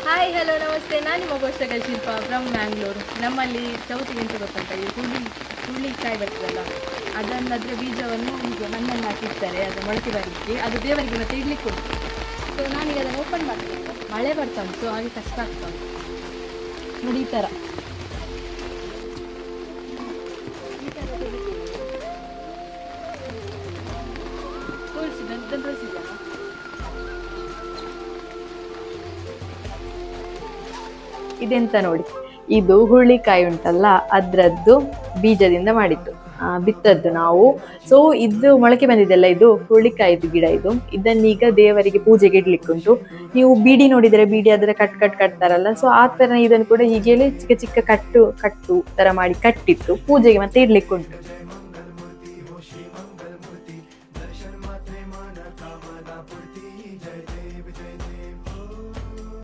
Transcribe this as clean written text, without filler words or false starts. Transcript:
Hi hello ನಮಸ್ತೆ, ನಾನು ನಿಮ್ಮ ಘೋಷಕ ಶಿಲ್ಪ ಫ್ರಮ್ ಮ್ಯಾಂಗ್ಳೂರು. ನಮ್ಮಲ್ಲಿ ಚೌತಿಗೆ ಎಂತ ಗೊತ್ತಂತ, ಈ ಹುರುಳಿಕಾಯಿ ಬರ್ತದಲ್ಲ, ಅದನ್ನದ್ರ ಬೀಜವನ್ನು ಈಗ ಮಣ್ಣಲ್ಲಿ ಹಾಕಿರ್ತಾರೆ, ಅದು ಮೊಳಕೆ ಬರಲಿಕ್ಕೆ, ಅದು ದೇವರಿಗೆ ಮತ್ತೆ ಇಡ್ಲಿಕ್ಕೆ ಉಂಟು. ಸೊ ನಾನೀಗ ಅದನ್ನು ಓಪನ್ ಮಾಡ್ತೀನಿ. ಮಳೆ ಬರ್ತಾ ಉಂಟು, ಹಾಗೆ ಕಷ್ಟ ಆಗ್ತಾ ಉಂಟು ನೋಡಿ. ಈ ಥರ ತೋರಿಸಿದ ಇದೆಂತ ನೋಡಿ, ಇದು ಹುರುಳಿಕಾಯಿ ಉಂಟಲ್ಲ, ಅದರದ್ದು ಬೀಜದಿಂದ ಮಾಡಿದ್ದು, ಬಿತ್ತದ್ದು ನಾವು. ಸೊ ಇದು ಮೊಳಕೆ ಬಂದಿದ್ದೆಲ್ಲ, ಇದು ಹುರುಳಿಕಾಯಿದು ಗಿಡ. ಇದನ್ನೀಗ ದೇವರಿಗೆ ಪೂಜೆಗೆ ಇಡ್ಲಿಕ್ಕೆ ಉಂಟು. ನೀವು ಬೀಡಿ ನೋಡಿದರೆ, ಬೀಡಿ ಅದರ ಕಟ್ತಾರಲ್ಲ, ಸೊ ಆ ತರ ಇದನ್ನು ಕೂಡ ಹೀಗೆ ಚಿಕ್ಕ ಚಿಕ್ಕ ಕಟ್ಟು ತರ ಮಾಡಿ ಕಟ್ಟಿಟ್ಟು ಪೂಜೆಗೆ ಮತ್ತೆ ಇಡ್ಲಿಕ್ಕೆ ಉಂಟು.